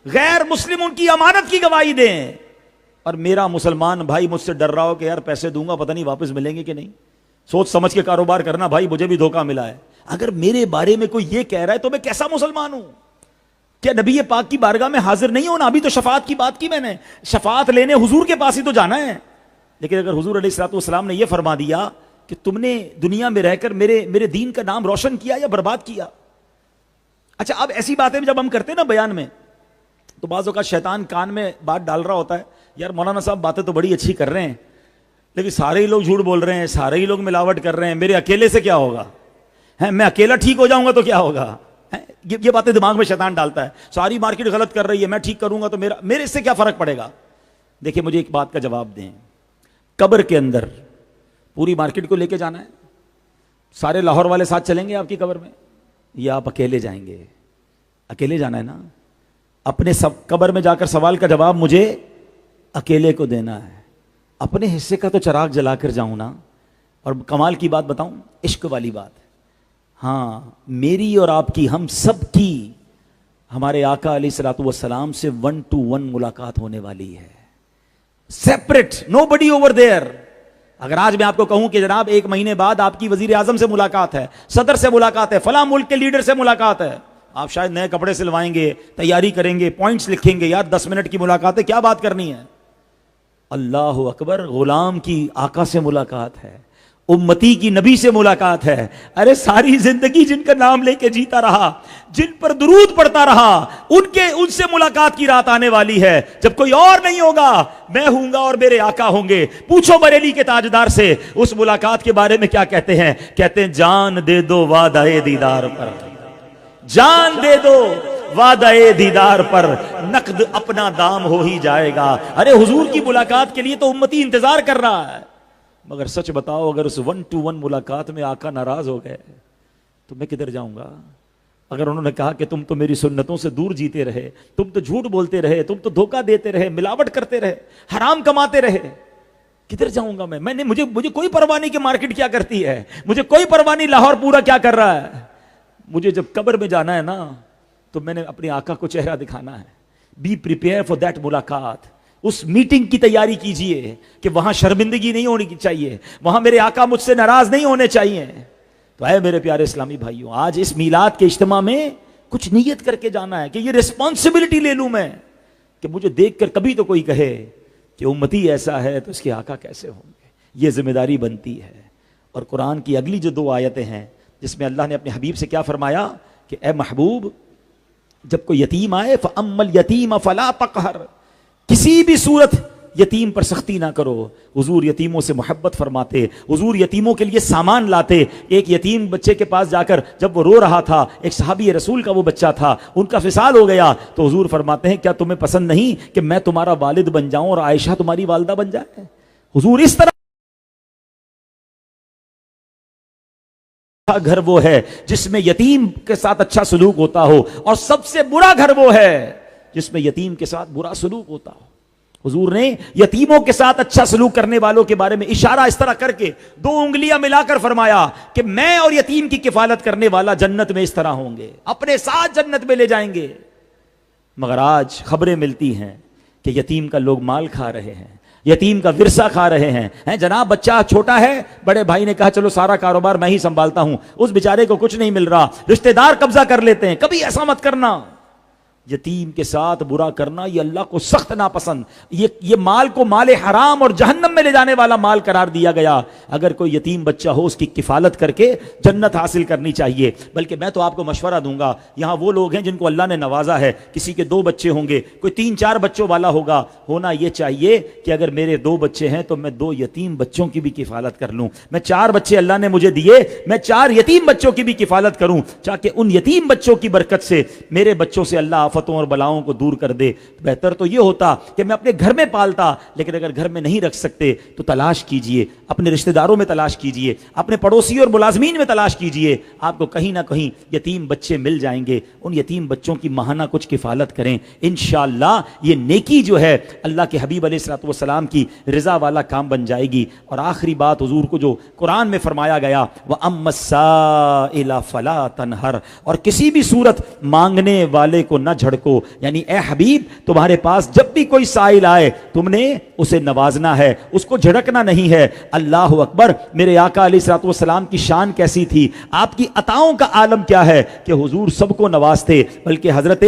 غیر مسلم ان کی امانت کی گواہی دیں، اور میرا مسلمان بھائی مجھ سے ڈر رہا ہو کہ یار پیسے دوں گا پتہ نہیں واپس ملیں گے کہ نہیں، سوچ سمجھ کے کاروبار کرنا بھائی، مجھے بھی دھوکہ ملا ہے۔ اگر میرے بارے میں کوئی یہ کہہ رہا ہے تو میں کیسا مسلمان ہوں؟ کیا نبی پاک کی بارگاہ میں حاضر نہیں ہونا؟ ابھی تو شفاعت کی بات کی میں نے، شفاعت لینے حضور کے پاس ہی تو جانا ہے۔ لیکن اگر حضور علیہ الصلوۃ والسلام نے یہ فرما دیا کہ تم نے دنیا میں رہ کر میرے دین کا نام روشن کیا یا برباد کیا۔ اچھا اب ایسی باتیں جب ہم کرتے ہیں نا بیان میں، تو بعض اوقات شیطان کان میں بات ڈال رہا ہوتا ہے، یار مولانا صاحب باتیں تو بڑی اچھی کر رہے ہیں لیکن سارے ہی لوگ جھوٹ بول رہے ہیں، سارے ہی لوگ ملاوٹ کر رہے ہیں، میرے اکیلے سے کیا ہوگا؟ میں اکیلا ٹھیک ہو جاؤں گا تو کیا ہوگا؟ یہ باتیں دماغ میں شیطان ڈالتا ہے، ساری مارکیٹ غلط کر رہی ہے، میں ٹھیک کروں گا تو میرے اس سے کیا فرق پڑے گا؟ دیکھیں مجھے ایک بات کا جواب دیں، قبر کے اندر پوری مارکیٹ کو لے کے جانا ہے؟ سارے لاہور والے ساتھ چلیں گے آپ کی قبر میں، یا آپ اکیلے جائیں گے؟ اکیلے جانا ہے نا۔ اپنے قبر میں جا کر سوال کا جواب مجھے اکیلے کو دینا ہے، اپنے حصے کا تو چراغ جلا کر جاؤں نا۔ اور کمال کی بات بتاؤں، عشق والی بات، ہاں میری اور آپ کی، ہم سب کی ہمارے آقا علیہ الصلوۃ والسلام سے 1 to 1 ملاقات ہونے والی ہے، separate, nobody over there. اگر آج میں آپ کو کہوں کہ جناب 1 مہینے بعد آپ کی وزیر اعظم سے ملاقات ہے، صدر سے ملاقات ہے، فلاں ملک کے لیڈر سے ملاقات ہے، آپ شاید نئے کپڑے سلوائیں گے، تیاری کریں گے، پوائنٹس لکھیں گے، یار 10 منٹ کی ملاقات ہے، کیا بات کرنی ہے؟ اللہ اکبر، غلام کی آقا سے ملاقات ہے، امتی کی نبی سے ملاقات ہے۔ ارے ساری زندگی جن کا نام لے کے جیتا رہا، جن پر درود پڑتا رہا، ان سے ملاقات کی رات آنے والی ہے جب کوئی اور نہیں ہوگا، میں ہوں گا اور میرے آقا ہوں گے۔ پوچھو بریلی کے تاجدار سے اس ملاقات کے بارے میں کیا کہتے ہیں؟ کہتے ہیں جان دے دو وعدہ دیدار پر، جان دے دو وعدہ دیدار پر نقد اپنا دام ہو ہی جائے گا. ارے حضور کی ملاقات کے لیے تو امتی انتظار کر رہا ہے. مگر سچ بتاؤ اگر اس 1-to-1 ملاقات میں آقا ناراض ہو گئے تو میں کدھر جاؤں گا؟ اگر انہوں نے کہا کہ تم تو میری سنتوں سے دور جیتے رہے, تم تو جھوٹ بولتے رہے, تم تو دھوکہ دیتے رہے, ملاوٹ کرتے رہے, حرام کماتے رہے, کدھر جاؤں گا میں نے مجھے کوئی پرواہ نہیں کہ مارکیٹ کیا کرتی ہے, مجھے کوئی پرواہ نہیں لاہور پورا کیا کر رہا ہے. مجھے جب قبر میں جانا ہے نا تو میں نے اپنے آقا کو چہرہ دکھانا ہے. بی پریپیئر فار دیٹ ملاقات. اس میٹنگ کی تیاری کیجئے کہ وہاں شرمندگی نہیں ہونی چاہیے, وہاں میرے آقا مجھ سے ناراض نہیں ہونے چاہیے. تو اے میرے پیارے اسلامی بھائیوں, آج اس میلاد کے اجتماع میں کچھ نیت کر کے جانا ہے کہ یہ ریسپانسبلٹی لے لوں میں کہ مجھے دیکھ کر کبھی تو کوئی کہے کہ امتی ایسا ہے تو اس کے آقا کیسے ہوں گے. یہ ذمہ داری بنتی ہے. اور قرآن کی اگلی جو 2 آیتیں ہیں جس میں اللہ نے اپنے حبیب سے کیا فرمایا کہ اے محبوب جب کوئی یتیم آئے فَأَمَّا الْيَتِيمَ فَلَا تَقْهَرْ, کسی بھی صورت یتیم پر سختی نہ کرو. حضور یتیموں سے محبت فرماتے, حضور یتیموں کے لیے سامان لاتے. ایک یتیم بچے کے پاس جا کر جب وہ رو رہا تھا, ایک صحابی رسول کا وہ بچہ تھا, ان کا فصال ہو گیا, تو حضور فرماتے ہیں کیا تمہیں پسند نہیں کہ میں تمہارا والد بن جاؤں اور عائشہ تمہاری والدہ بن جائے. حضور اس طرح گھر وہ ہے جس میں یتیم کے ساتھ اچھا سلوک ہوتا ہو, اور سب سے برا گھر وہ ہے جس میں یتیم کے ساتھ برا سلوک ہوتا ہو. حضور نے یتیموں کے ساتھ اچھا سلوک کرنے والوں کے بارے میں اشارہ اس طرح کر کے 2 انگلیاں ملا کر فرمایا کہ میں اور یتیم کی کفالت کرنے والا جنت میں اس طرح ہوں گے, اپنے ساتھ جنت میں لے جائیں گے. مگر آج خبریں ملتی ہیں کہ یتیم کا لوگ مال کھا رہے ہیں, یتیم کا ورثہ کھا رہے ہیں. جناب بچہ چھوٹا ہے, بڑے بھائی نے کہا چلو سارا کاروبار میں ہی سنبھالتا ہوں, اس بیچارے کو کچھ نہیں مل رہا, رشتہ دار قبضہ کر لیتے ہیں. کبھی ایسا مت کرنا. یتیم کے ساتھ برا کرنا یہ اللہ کو سخت ناپسند. یہ مال کو مال حرام اور جہنم میں لے جانے والا مال قرار دیا گیا. اگر کوئی یتیم بچہ ہو اس کی کفالت کر کے جنت حاصل کرنی چاہیے. بلکہ میں تو آپ کو مشورہ دوں گا, یہاں وہ لوگ ہیں جن کو اللہ نے نوازا ہے, کسی کے 2 بچے ہوں گے, کوئی 3-4 بچوں والا ہوگا, ہونا یہ چاہیے کہ اگر میرے 2 بچے ہیں تو میں 2 یتیم بچوں کی بھی کفالت کر لوں. میں 4 بچے اللہ نے مجھے دیے, میں 4 یتیم بچوں کی بھی کفالت کروں, تاکہ ان یتیم بچوں کی برکت سے میرے بچوں سے اللہ آفتوں اور بلاؤں کو دور کر دے. بہتر تو یہ ہوتا کہ میں اپنے گھر میں پالتا, لیکن اگر گھر میں نہیں رکھ سکتے تو تلاش کیجئے, اپنے رشتہ داروں میں تلاش کیجئے, اپنے پڑوسی اور ملازمین میں تلاش کیجئے, آپ کو کہیں نہ کہیں یتیم بچے مل جائیں گے. ان یتیم بچوں کی ماہانہ کچھ کفالت کریں, انشاءاللہ یہ نیکی جو ہے اللہ کے حبیب علیہ الصلوۃ والسلام کی رضا والا کام بن جائے گی. اور آخری بات حضور کو جو قرآن میں فرمایا گیا وَأَمَّا السَّائِلَ فَلَا تَنْهَرْ, اور کسی بھی صورت مانگنے والے کو نہ جھڑکو. یعنی اے حبیب تمہارے پاس جب بھی کوئی سائل آئے تم نے اسے نوازنا ہے, اس کو جھڑکنا نہیں ہے. اللہ اکبر. میرے آقا علیہ الصلوۃ والسلام کی شان کیسی تھی, آپ کی عطاؤں کا عالم کیا ہے کہ حضور سب کو نوازتے. بلکہ حضرت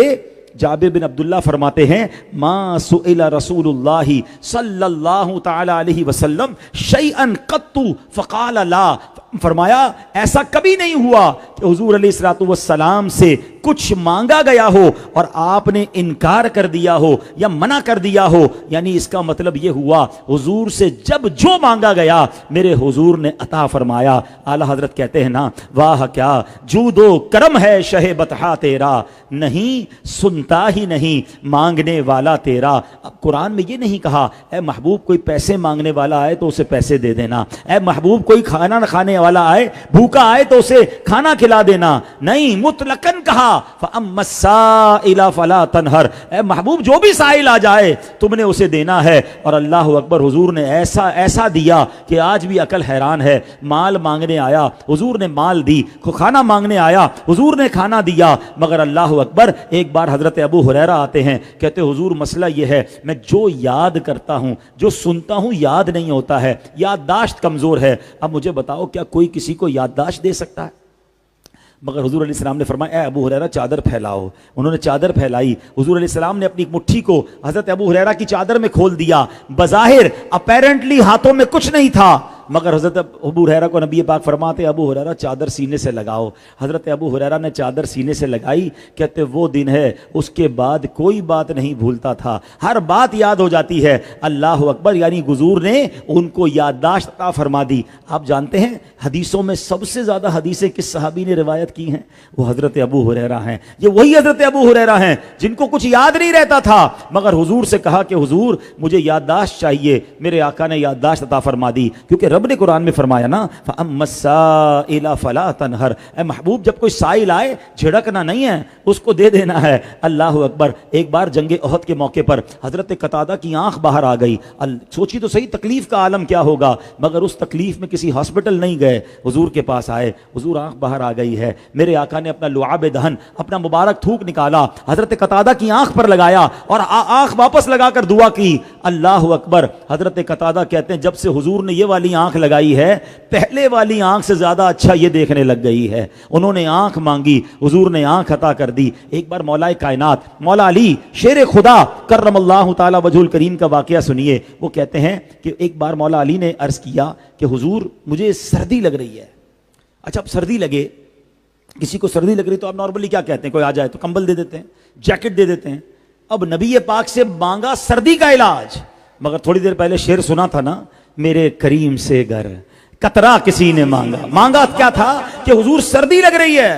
جابر بن عبداللہ فرماتے ہیں ما سئل رسول اللہ صلی اللہ تعالی علیہ وسلم شیئا قط فقال لا, فرمایا ایسا کبھی نہیں ہوا کہ حضور علیہ الصلوۃ والسلام سے کچھ مانگا گیا ہو اور آپ نے انکار کر دیا ہو یا منع کر دیا ہو. یعنی اس کا مطلب یہ ہوا حضور سے جب جو مانگا گیا میرے حضور نے عطا فرمایا. اعلیٰ حضرت کہتے ہیں نا واہ کیا جود و کرم ہے شہ بطحا تیرا, نہیں سنتا ہی نہیں مانگنے والا تیرا. اب قرآن میں یہ نہیں کہا اے محبوب کوئی پیسے مانگنے والا آئے تو اسے پیسے دے دینا, اے محبوب کوئی کھانا نہ کھانے والا آئے بھوکا آئے تو اسے کھانا کھلا دینا. نہیں, مطلقاً کہا فَأَمَّا السَّائِلَ فَلَا تَنْهَرْ, اے محبوب جو بھی سائل آ جائے تم نے اسے دینا ہے. اور اللہ اکبر, حضور نے ایسا دیا کہ آج بھی عقل حیران ہے. مال مانگنے آیا حضور نے مال دی, کھانا مانگنے آیا حضور نے کھانا دیا. مگر اللہ اکبر, ایک بار حضرت ابو ہریرہ آتے ہیں, کہتے حضور مسئلہ یہ ہے میں جو یاد کرتا ہوں جو سنتا ہوں یاد نہیں ہوتا ہے, یادداشت کمزور ہے. اب مجھے بتاؤ کیا کوئی کسی کو یادداشت دے سکتا ہے؟ مگر حضور علیہ السلام نے فرمایا اے ابو ہریرہ چادر پھیلاؤ. انہوں نے چادر پھیلائی. حضور علیہ السلام نے اپنی مٹھی کو حضرت ابو ہریرہ کی چادر میں کھول دیا. بظاہر اپیرنٹلی ہاتھوں میں کچھ نہیں تھا, مگر حضرت ابو ہریرہ کو نبی پاک فرماتے ابو ہریرہ چادر سینے سے لگاؤ. حضرت ابو ہریرہ نے چادر سینے سے لگائی. کہتے وہ دن ہے اس کے بعد کوئی بات نہیں بھولتا تھا, ہر بات یاد ہو جاتی ہے. اللہ اکبر, یعنی حضور نے ان کو یادداشت عطا فرما دی. آپ جانتے ہیں حدیثوں میں سب سے زیادہ حدیثیں کس صحابی نے روایت کی ہیں؟ وہ حضرت ابو ہریرہ ہیں. یہ وہی حضرت ابو ہریرہ ہیں جن کو کچھ یاد نہیں رہتا تھا, مگر حضور سے کہا کہ حضور مجھے یادداشت چاہیے. میرے آقا نے یادداشت عطا فرما دی, کیونکہ رب نے قرآن میں فرمایا نا فَأَمَّا السَّائِلَ فَلَا تَنْهَرْ, اے محبوب جب کوئی سائل آئے جھڑکنا نہیں ہے, اس کو دے دینا ہے. اللہ اکبر. ایک بار جنگ احد کے موقع پر حضرت قتادہ کی آنکھ باہر آ گئی. سوچی تو صحیح تکلیف کا عالم کیا ہوگا, مگر اس تکلیف میں کسی ہاسپٹل نہیں گئے, حضور کے پاس آئے. حضور آنکھ باہر آ گئی ہے. میرے آقا نے اپنا لعاب دہن, اپنا مبارک تھوک نکالا, حضرت قتادہ کی آنکھ پر لگایا اور آنکھ واپس لگا کر دعا کی. اللہ اکبر. حضرت قتادہ کہتے ہیں جب سے حضور نے یہ والی آنکھ لگائی ہے, پہلے والی آنکھ سے زیادہ اچھا یہ دیکھنے لگ گئی ہے. انہوں نے آنکھ مانگی, حضور نے آنکھ عطا کر دی. ایک بار مولا کائنات مولا علی شیر خدا کرم اللہ تعالی وجہ الکریم کا واقعہ سنیے. وہ کہتے ہیں کہ ایک بار مولا علی نے عرض کیا کہ حضور مجھے سردی لگ رہی ہے. اچھا اب سردی لگے, کسی کو سردی لگ رہی تو آپ نارملی کیا کہتے ہیں, کوئی آ جائے تو کمبل دے دیتے ہیں, جیکٹ دے دیتے ہیں. اب نبی پاک سے مانگا سردی کا علاج, مگر تھوڑی دیر پہلے شعر سنا تھا نا, میرے کریم سے گر قطرہ کسی نے مانگا. مانگا کیا تھا کہ حضور سردی لگ رہی ہے.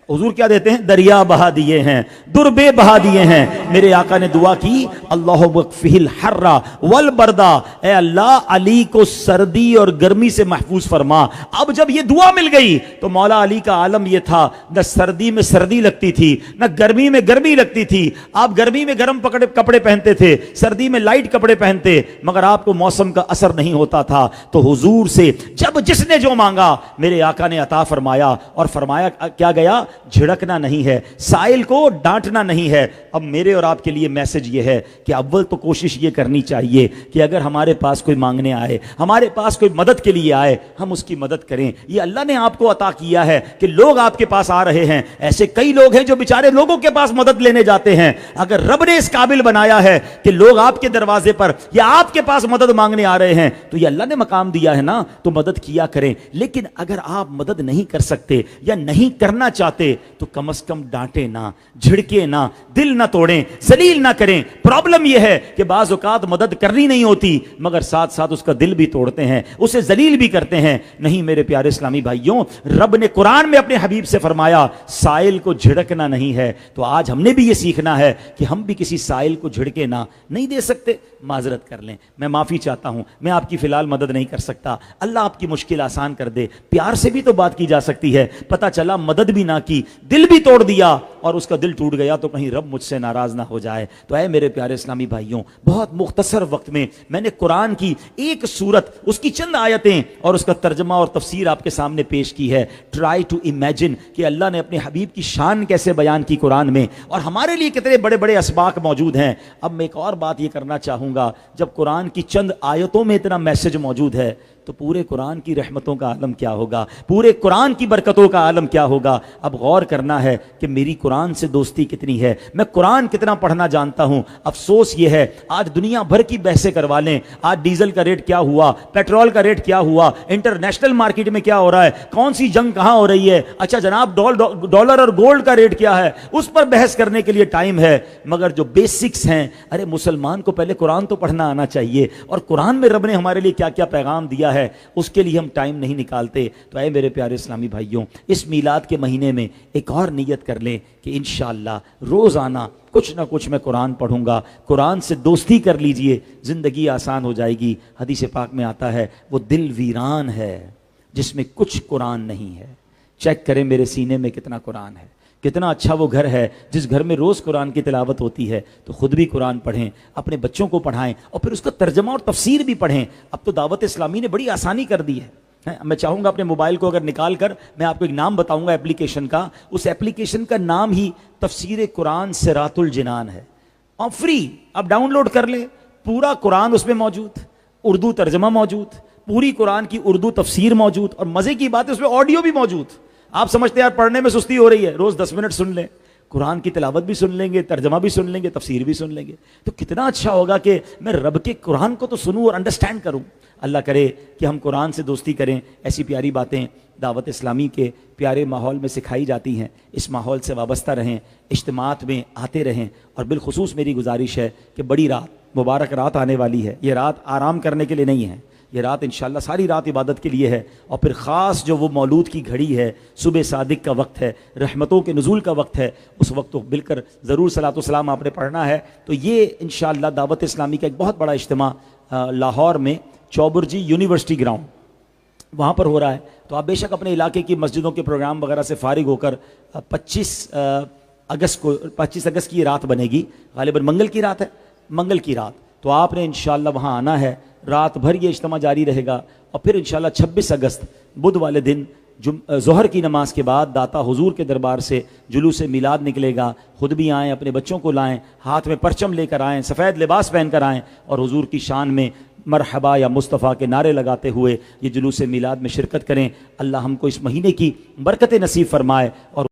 حضور کیا دیتے ہیں, دریا بہا دیے ہیں, دربے بہا دیے ہیں. میرے آقا نے دعا کی اللہ وقفہ الحر والبردا, اے اللہ علی کو سردی اور گرمی سے محفوظ فرما. اب جب یہ دعا مل گئی تو مولا علی کا عالم یہ تھا, نہ سردی میں سردی لگتی تھی, نہ گرمی میں گرمی لگتی تھی. آپ گرمی میں گرم کپڑے پہنتے تھے, سردی میں لائٹ کپڑے پہنتے, مگر آپ کو موسم کا اثر نہیں ہوتا تھا. تو حضور سے جب جس نے جو مانگا میرے آقا نے عطا فرمایا, اور فرمایا کیا گیا, جھڑکنا نہیں ہے, سائل کو ڈانٹنا نہیں ہے. اب میرے اور آپ کے لیے میسج یہ ہے کہ اول تو کوشش یہ کرنی چاہیے کہ اگر ہمارے پاس کوئی مانگنے آئے, ہمارے پاس کوئی مدد کے لیے آئے, ہم اس کی مدد کریں. یہ اللہ نے آپ کو عطا کیا ہے کہ لوگ آپ کے پاس آ رہے ہیں. ایسے کئی لوگ ہیں جو بیچارے لوگوں کے پاس مدد لینے جاتے ہیں. اگر رب نے اس قابل بنایا ہے کہ لوگ آپ کے دروازے پر یا آپ کے پاس مدد مانگنے آ رہے ہیں, تو یہ اللہ نے مقام دیا ہے نا, تو مدد کیا کریں. لیکن اگر آپ مدد نہیں کر سکتے یا نہیں کرنا چاہتے تو کم از کم ڈانٹے نہ, جھڑکے نہ, دل نہ توڑیں, ذلیل نہ کریں. پرابلم یہ ہے کہ بعض اوقات مدد کرنی نہیں ہوتی, مگر ساتھ ساتھ اس کا دل بھی توڑتے ہیں, اسے ذلیل بھی کرتے ہیں. نہیں میرے پیارے اسلامی بھائیوں, رب نے قرآن میں اپنے حبیب سے فرمایا سائل کو جھڑکنا نہیں ہے. تو آج ہم نے بھی یہ سیکھنا ہے کہ ہم بھی کسی سائل کو جھڑکے نہ. نہیں دے سکتے, معذرت کر لیں, میں معافی چاہتا ہوں, میں آپ کی فی الحال مدد نہیں کر سکتا. اللہ آپ کی مشکل آسان کر دے. پیار سے بھی تو بات کی جا سکتی ہے. پتہ چلا مدد بھی نہ کی, دل بھی توڑ دیا اور اس کا دل ٹوٹ گیا, تو کہیں رب مجھ سے ناراض نہ ہو جائے. تو اے میرے پیارے اسلامی بھائیوں, بہت مختصر وقت میں میں نے قرآن کی ایک سورت, اس کی چند آیتیں اور اس کا ترجمہ اور تفسیر آپ کے سامنے پیش کی ہے. ٹرائی ٹو امیجن کہ اللہ نے اپنے حبیب کی شان کیسے بیان کی قرآن میں, اور ہمارے لیے کتنے بڑے بڑے اسباق موجود ہیں. اب میں ایک اور بات یہ کرنا چاہوں گا, جب قرآن کی چند آیتوں میں اتنا میسج موجود ہے تو پورے قرآن کی رحمتوں کا عالم کیا ہوگا, پورے قرآن کی برکتوں کا عالم کیا ہوگا. اب غور کرنا ہے کہ میری قرآن سے دوستی کتنی ہے, میں قرآن کتنا پڑھنا جانتا ہوں. افسوس یہ ہے آج دنیا بھر کی بحثیں کروا لیں, آج ڈیزل کا ریٹ کیا ہوا, پیٹرول کا ریٹ کیا ہوا, انٹرنیشنل مارکیٹ میں کیا ہو رہا ہے, کون سی جنگ کہاں ہو رہی ہے, اچھا جناب ڈالر اور گولڈ کا ریٹ کیا ہے, اس پر بحث کرنے کے لیے ٹائم ہے. مگر جو بیسکس ہیں, ارے مسلمان کو پہلے قرآن تو پڑھنا آنا چاہیے, اور قرآن میں رب نے ہمارے لیے کیا کیا پیغام دیا ہے اس کے لیے ہم ٹائم نہیں نکالتے. تو اے میرے پیارے اسلامی بھائیوں, اس میلاد کے مہینے میں ایک اور نیت کر لیں کہ انشاءاللہ روزانہ کچھ نہ کچھ میں قرآن پڑھوں گا. قرآن سے دوستی کر لیجئے, زندگی آسان ہو جائے گی. حدیث پاک میں آتا ہے وہ دل ویران ہے جس میں کچھ قرآن نہیں ہے. چیک کریں میرے سینے میں کتنا قرآن ہے. کتنا اچھا وہ گھر ہے جس گھر میں روز قرآن کی تلاوت ہوتی ہے. تو خود بھی قرآن پڑھیں, اپنے بچوں کو پڑھائیں, اور پھر اس کا ترجمہ اور تفسیر بھی پڑھیں. اب تو دعوت اسلامی نے بڑی آسانی کر دی ہے. میں چاہوں گا اپنے موبائل کو اگر نکال کر میں آپ کو ایک نام بتاؤں گا اپلیکیشن کا, اس اپلیکیشن کا نام ہی تفسیر قرآن صراط الجنان ہے, اور فری آپ ڈاؤن لوڈ کر لیں. پورا قرآن اس میں موجود, اردو ترجمہ موجود, پوری قرآن کی اردو تفسیر موجود, اور مزے کی بات ہے اس میں آڈیو بھی موجود. آپ سمجھتے ہیں یار پڑھنے میں سستی ہو رہی ہے, روز 10 منٹ سن لیں. قرآن کی تلاوت بھی سن لیں گے، ترجمہ بھی سن لیں گے، تفسیر بھی سن لیں گے. تو کتنا اچھا ہوگا کہ میں رب کے قرآن کو تو سنوں اور انڈرسٹینڈ کروں. اللہ کرے کہ ہم قرآن سے دوستی کریں. ایسی پیاری باتیں دعوت اسلامی کے پیارے ماحول میں سکھائی جاتی ہیں. اس ماحول سے وابستہ رہیں، اجتماعات میں آتے رہیں. اور بالخصوص میری گزارش ہے کہ بڑی رات، مبارک رات آنے والی ہے. یہ رات آرام کرنے کے لیے نہیں ہے، یہ رات انشاءاللہ ساری رات عبادت کے لیے ہے. اور پھر خاص جو وہ مولود کی گھڑی ہے، صبح صادق کا وقت ہے، رحمتوں کے نزول کا وقت ہے، اس وقت تو مل کر ضرور صلاۃ والسلام آپ نے پڑھنا ہے. تو یہ انشاءاللہ دعوت اسلامی کا ایک بہت بڑا اجتماع لاہور میں چوبرجی یونیورسٹی گراؤنڈ وہاں پر ہو رہا ہے. تو آپ بے شک اپنے علاقے کی مسجدوں کے پروگرام وغیرہ سے فارغ ہو کر 25 اگست کی یہ رات بنے گی، غالباً منگل کی رات ہے، منگل کی رات. تو آپ نے انشاءاللہ وہاں آنا ہے. رات بھر یہ اجتماع جاری رہے گا. اور پھر انشاءاللہ 26 اگست بدھ والے دن ظہر کی نماز کے بعد داتا حضور کے دربار سے جلوس میلاد نکلے گا. خود بھی آئیں، اپنے بچوں کو لائیں، ہاتھ میں پرچم لے کر آئیں، سفید لباس پہن کر آئیں، اور حضور کی شان میں مرحبا یا مصطفیٰ کے نعرے لگاتے ہوئے یہ جلوس میلاد میں شرکت کریں. اللہ ہم کو اس مہینے کی برکت نصیب فرمائے اور